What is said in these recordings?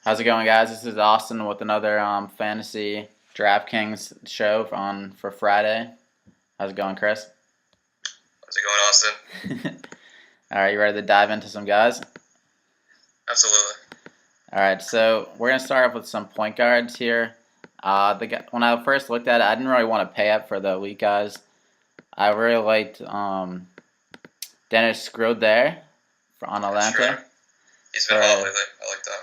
How's it going, guys? This is Austin with another fantasy DraftKings show on for Friday. How's it going, Chris? How's it going, Austin? All right, you ready to dive into some guys? Absolutely. All right, so we're gonna start off with some point guards here. When I first looked at it, I didn't really want to pay up for the elite guys. I really liked Dennis Schroeder on Atlanta. Sure. He's been hot lately. I like that.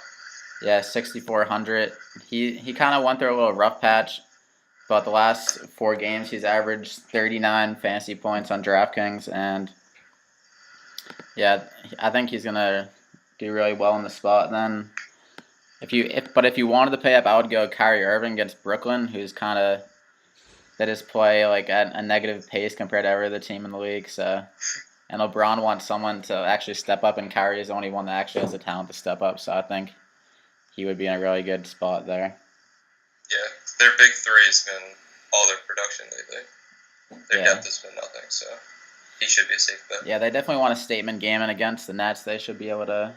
Yeah, 6,400. He kind of went through a little rough patch, but the last 4 games he's averaged 39 fantasy points on DraftKings, and yeah, I think he's gonna do really well in the spot. Then, if you wanted to pay up, I would go Kyrie Irving against Brooklyn, who's kind of they just play like at a negative pace compared to every other team in the league. So, and LeBron wants someone to actually step up, and Kyrie is the only one that actually has the talent to step up. So I think he would be in a really good spot there. Yeah, their big three has been all their production lately. Their depth has been nothing, so he should be a safe bet. Yeah, they definitely want a statement game, and against the Nets, they should be able to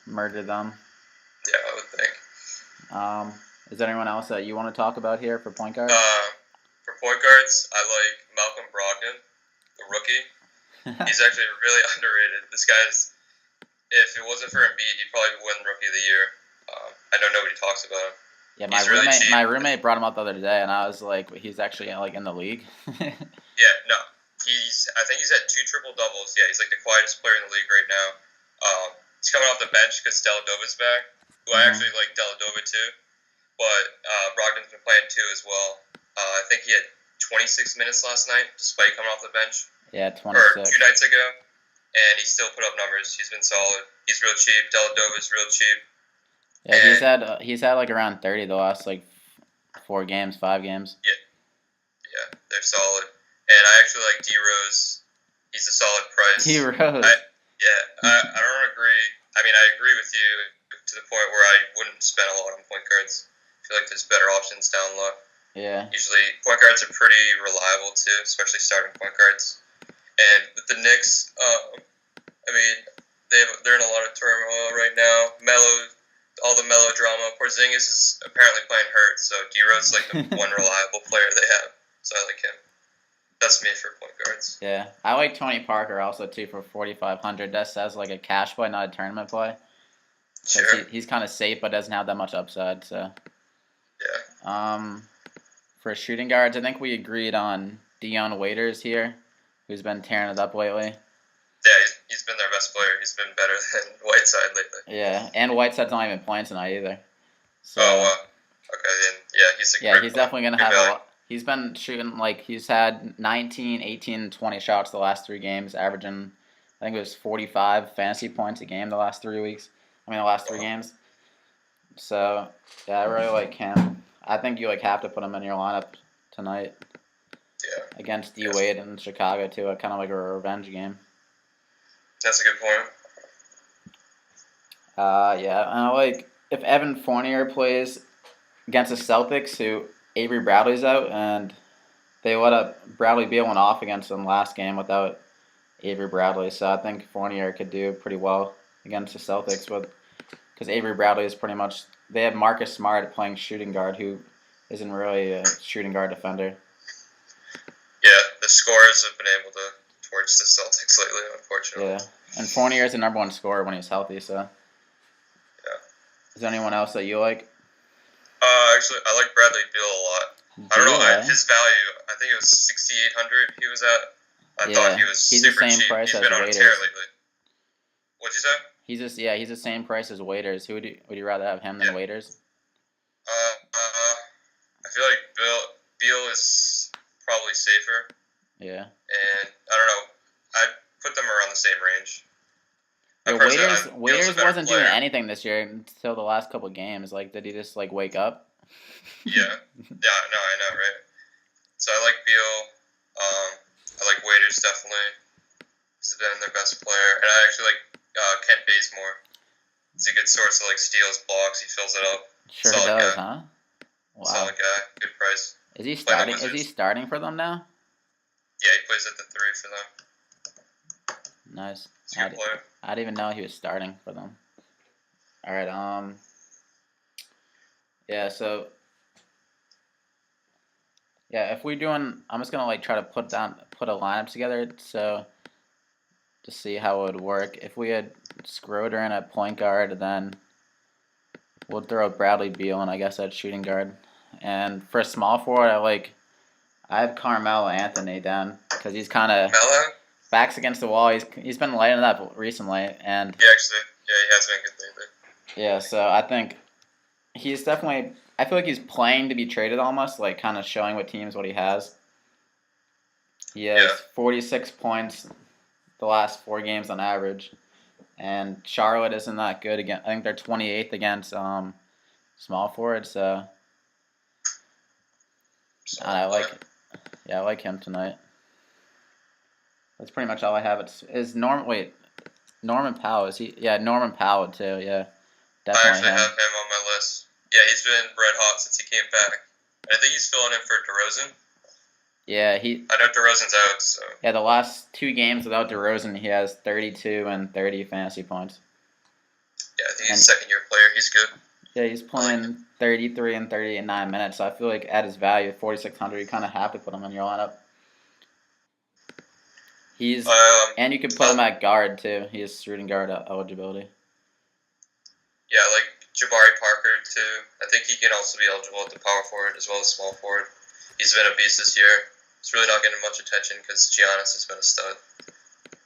murder them. Yeah, I would think. Is there anyone else that you want to talk about here for point guards? For point guards, I like Malcolm Brogdon, the rookie. He's actually really underrated. This guy's, if it wasn't for Embiid, he'd probably win Rookie of the Year. I know nobody talks about him. Yeah, my roommate brought him up the other day, and I was like, he's actually like in the league. Yeah, no, I think he's had 2 triple doubles. Yeah, he's like the quietest player in the league right now. He's coming off the bench because Delladova's back, who I actually like Dellavedova too, but Brogdon's been playing too as well. I think he had 26 minutes last night, despite coming off the bench. Yeah, 26. Or 2 nights ago, and he still put up numbers. He's been solid. He's real cheap. Delladova's real cheap. Yeah, he's had like around 30 the last like 5 games. Yeah, they're solid. And I actually like D Rose. He's a solid price. D Rose. I don't agree. I mean, I agree with you to the point where I wouldn't spend a lot on point guards. I feel like there's better options down low. Yeah. Usually, point guards are pretty reliable too, especially starting point guards. And with the Knicks, I mean, they're in a lot of turmoil right now. All the melodrama. Porzingis is apparently playing hurt, so D Rose is like the one reliable player they have. So I like him. That's me for point guards. Yeah, I like Tony Parker also too for 4,500. That's as like a cash play, not a tournament play. Sure. He's kind of safe, but doesn't have that much upside. So. Yeah. For shooting guards, I think we agreed on Dion Waiters here, who's been tearing it up lately. Yeah, he's been their best player. He's been better than Whiteside lately. Yeah, and Whiteside's not even playing tonight either. So, okay, then, yeah, he's definitely going to have a lot. He's been shooting, like, he's had 19, 18, 20 shots the last 3 games, averaging, I think it was 45 fantasy points a game the last 3 games. So, yeah, I really like him. I think you, have to put him in your lineup tonight. Yeah. Against D. Wade in Chicago, too. Kind of like a revenge game. That's a good point. Yeah, and I like if Evan Fournier plays against the Celtics, who Avery Bradley's out, and they let up Bradley Beal went off against them last game without Avery Bradley, so I think Fournier could do pretty well against the Celtics, because Avery Bradley is pretty much they have Marcus Smart playing shooting guard, who isn't really a shooting guard defender. Yeah, the scorers have been able to torch the Celtics lately, unfortunately. Yeah, and Fournier is the number 1 scorer when he's healthy, so. Yeah. Is there anyone else that you like? Actually, I like Bradley Beal a lot. I don't know, his value, I think it was 6,800 he was at. I thought he was super cheap. He's been on a tear lately. What'd you say? He's the same price as Waiters. Would you rather have him than Waiters? I feel like Beal is probably safer. Yeah. And I don't know. I'd put them around the same range. Waiters wasn't doing anything this year until the last couple of games. Like, did he just wake up? Yeah. Yeah. No, I know, right? So I like Beal. I like Waiters definitely. He's been their best player, and I actually like Kent Bazemore. He's a good source of steals, blocks. He fills it up. Sure does, huh? Wow. Solid guy. Good price. Is he starting? Is he starting for them now? Yeah, he plays at the 3 for them. Nice. He's a good player. I didn't even know he was starting for them. All right. Yeah, so yeah, if we're doing, I'm just gonna like try to put a lineup together so to see how it would work. If we had Schroeder in at point guard, then we'll throw Bradley Beal and I guess at shooting guard. And for a small forward, I have Carmelo Anthony down because he's kind of Melo? backs against the wall. He's been lighting it up recently, and He actually, yeah, he has been good lately. yeah, so I think he's definitely. I feel like he's playing to be traded almost, like kind of showing what teams what he has. He has Yeah. 46 points the last 4 games on average, and Charlotte isn't that good again. I think they're 28th against small forward. So I like him tonight. That's pretty much all I have. Norman Powell is he? Yeah, Norman Powell too. Yeah, I definitely actually him. have him on my list. Yeah, he's been red hot since he came back. I think he's filling in for DeRozan. Yeah, I know DeRozan's out, so. Yeah, the last 2 games without DeRozan, he has 32 and 30 fantasy points. Yeah, I think he's a second-year player. He's good. Yeah, he's playing 33 and 39 minutes, so I feel like at his value, 4,600, you kind of have to put him in your lineup. And you can put him at guard, too. He has shooting guard eligibility. Yeah, like Jabari Parker, too. I think he can also be eligible at the power forward as well as small forward. He's been a beast this year. He's really not getting much attention because Giannis has been a stud.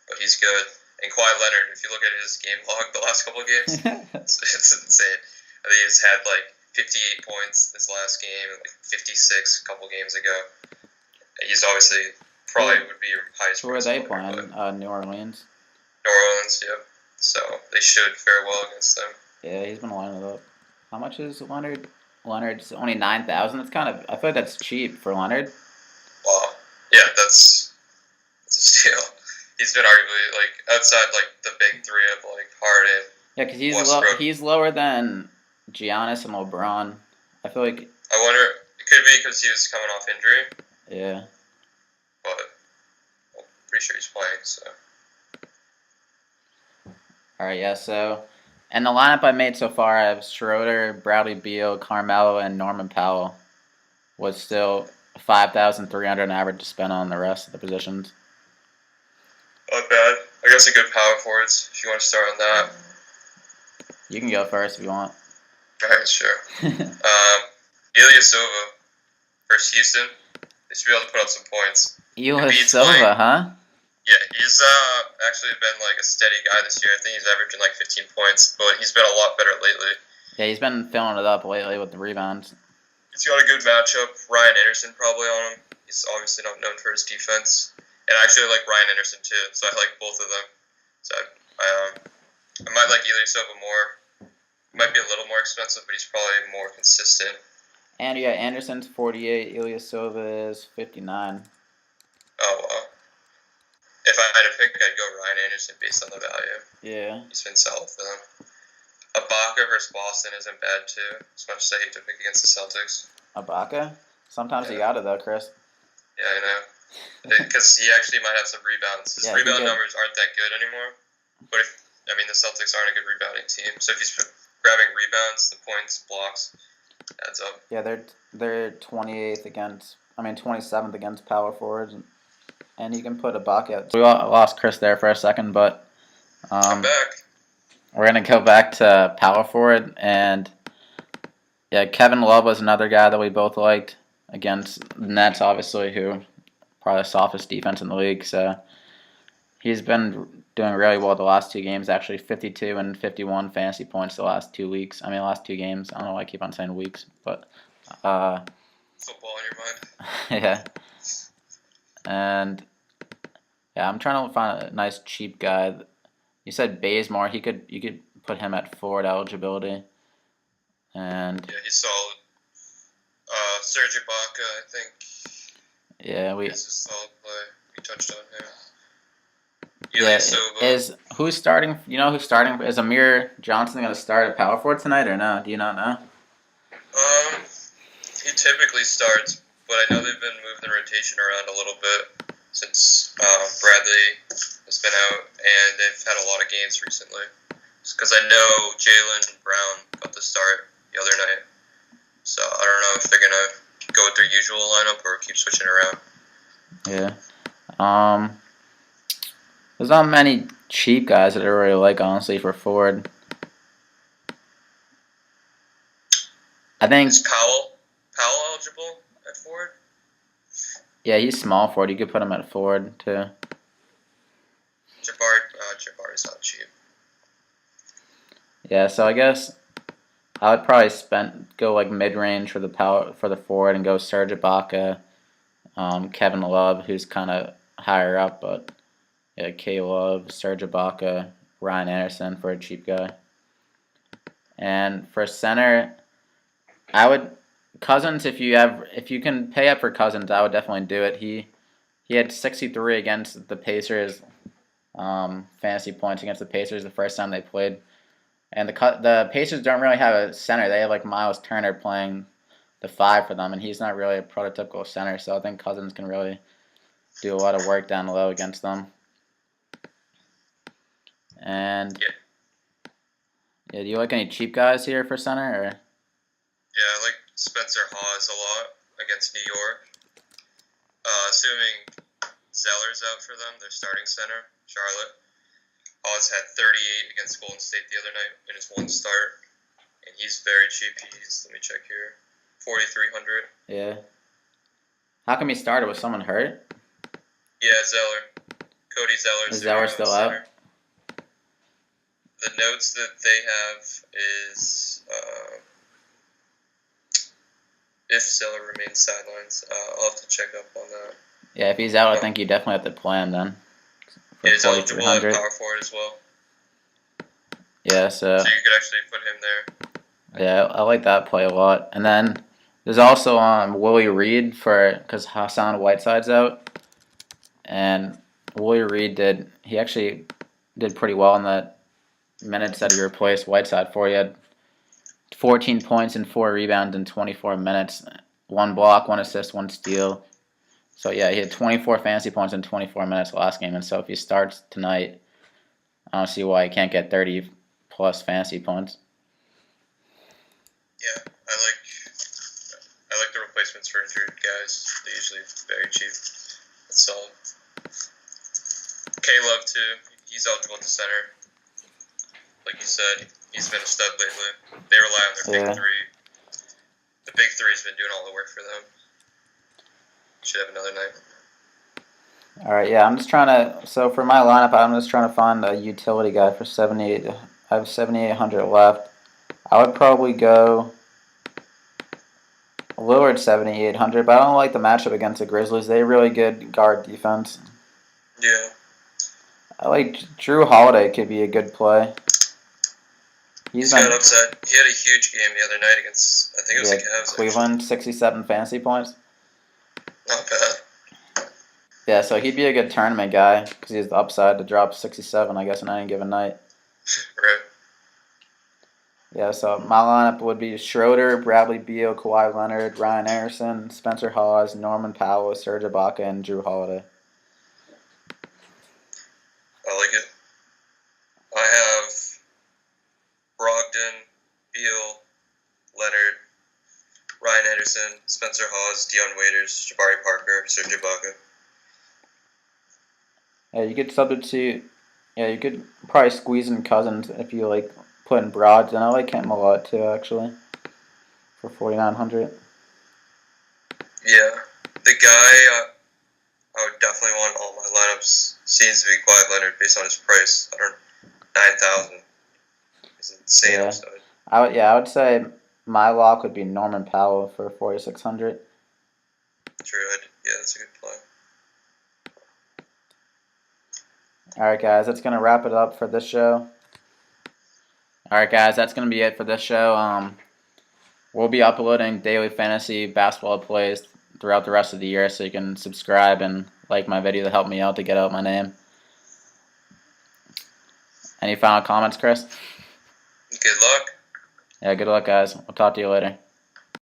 But he's good. And Kawhi Leonard, if you look at his game log the last couple of games, it's insane. I think he's had like 58 points this last game and like 56 a couple games ago. He's obviously probably would be your highest. Who are they playing? New Orleans. New Orleans, yep. So they should fare well against them. Yeah, he's been lining it up. How much is Leonard? Leonard's only 9,000. That's kind of. I feel like that's cheap for Leonard. Wow. Yeah, that's a steal. He's been arguably like outside like the big three of like Harden. Yeah, because he's lower than Giannis and LeBron. I feel like. I wonder. It could be because he was coming off injury. Yeah. But I'm pretty sure he's playing. So. All right. Yeah. So. And the lineup I made so far, I have Schroeder, Bradley Beal, Carmelo, and Norman Powell. Was still 5,300 an average to spend on the rest of the positions. Not bad. I guess a good power forwards if you want to start on that. You can go first if you want. All right, sure. Ilyasova versus Houston. They should be able to put up some points. Ilyasova, huh? Yeah, he's actually been like a steady guy this year. I think he's averaging like 15 points, but he's been a lot better lately. Yeah, he's been filling it up lately with the rebounds. He's got a good matchup. Ryan Anderson probably on him. He's obviously not known for his defense. And I actually like Ryan Anderson too, so I like both of them. So I might like Ilyasova more. Might be a little more expensive, but he's probably more consistent. And yeah, Anderson's 48, Ilyasova is 59. Oh, wow. If I had to pick, I'd go Ryan Anderson based on the value. Yeah. He's been solid for them. Ibaka versus Boston isn't bad, too, as much as I hate to pick against the Celtics. Ibaka? Sometimes you got it, though, Chris. Yeah, I know. Because he actually might have some rebounds. His rebound numbers aren't that good anymore. But the Celtics aren't a good rebounding team. So if he's grabbing rebounds, the points, blocks, adds up. Yeah, they're 27th against power forwards. And you can put Ibaka. We lost Chris there for a second, but I'm back. We're going to go back to power forward. And yeah, Kevin Love was another guy that we both liked against the Nets, obviously, who probably the softest defense in the league. So he's been doing really well the last 2 games, actually 52 and 51 fantasy points the last 2 weeks. Last 2 games. I don't know why I keep on saying weeks, but football in your mind. Yeah. And yeah, I'm trying to find a nice cheap guy. You said Bazemore. You could put him at forward eligibility. And yeah, he's solid. Serge Ibaka, I think. Yeah, It's a solid play. We touched on him. Who's starting? You know who's starting? Is Amir Johnson going to start at power forward tonight or no? Do you not know? He typically starts, but I know they've been moving the rotation around a little bit since Bradley has been out, and they've had a lot of games recently. Because I know Jaylen Brown got the start the other night. usual lineup or keep switching around? Yeah. There's not many cheap guys that I really like, honestly, for forward. I think. Is Powell eligible at forward? Yeah, he's small forward. You could put him at forward too. Jabari's not cheap. Yeah, so I guess I would probably go like mid range for the forward and go Serge Ibaka, Kevin Love, who's kind of higher up, but yeah, K Love, Serge Ibaka, Ryan Anderson for a cheap guy. And for center, I would Cousins if you can pay up for Cousins, I would definitely do it. He had 63 against the Pacers, fantasy points against the Pacers the first time they played. And the Pacers don't really have a center. They have like Miles Turner playing the 5 for them, and he's not really a prototypical center. So I think Cousins can really do a lot of work down low against them. And yeah, do you like any cheap guys here for center? Or? Yeah, I like Spencer Hawes a lot against New York. Assuming Zeller's out for them, their starting center, Charlotte. Hawes had 38 against Golden State the other night in his one start, and he's very cheap. Let me check here, 4,300. Yeah. How come he started? Was someone hurt? Yeah, Zeller. Cody Zeller's Is Zeller still out? The notes that they have is if Zeller remains sidelines. I'll have to check up on that. Yeah, if he's out, I think you definitely have to play him then. Yeah, he's eligible at power forward as well. Yeah, so you could actually put him there. Yeah, I like that play a lot. And then there's also Willie Reed because Hassan Whiteside's out, and Willie Reed actually did pretty well in the minutes that he replaced Whiteside for. He had 14 points and 4 rebounds in 24 minutes, 1 block, 1 assist, 1 steal. So yeah, he had 24 fantasy points in 24 minutes last game, and so if he starts tonight, I don't see why he can't get 30 plus fantasy points. Yeah, I like the replacements for injured guys. They're usually very cheap. That's solid. K-Love too. He's eligible at the center. Like you said, he's been a stud lately. They rely on their big three. The big three's been doing all the work for them. Should have another night. All right, yeah, so for my lineup, I'm just trying to find a utility guy for 78. I have 7,800 left. I would probably go Lillard 7,800, but I don't like the matchup against the Grizzlies. They really good guard defense. Yeah. I like Drew Holiday could be a good play. He's got upside. He had a huge game the other night against, I think it was the Cavs. Cleveland, actually. 67 fantasy points. Not bad. Yeah, so he'd be a good tournament guy because he has the upside to drop 67, I guess, on any given night. Right. Yeah, so my lineup would be Schroeder, Bradley Beal, Kawhi Leonard, Ryan Anderson, Spencer Hawes, Norman Powell, Serge Ibaka, and Drew Holiday. I like it. I have Brogdon, Beal, Leonard, Ryan Anderson, Spencer Hawes, Dion Waiters, Jabari Parker, Serge Ibaka. Yeah, you could substitute. Yeah, you could probably squeeze in Cousins if you like putting Brogdon. I like him a lot too, actually, for 4,900. Yeah, the guy I would definitely want all my lineups seems to be Kawhi Leonard based on his price. 9,000. It's insane. Yeah. I would say my lock would be Norman Powell for 4,600. True. Yeah, that's a good play. All right, guys, that's gonna wrap it up for this show. All right, guys, that's gonna be it for this show. We'll be uploading daily fantasy basketball plays throughout the rest of the year, so you can subscribe and like my video to help me out to get out my name. Any final comments, Chris? Good luck. Yeah, good luck, guys. We'll talk to you later.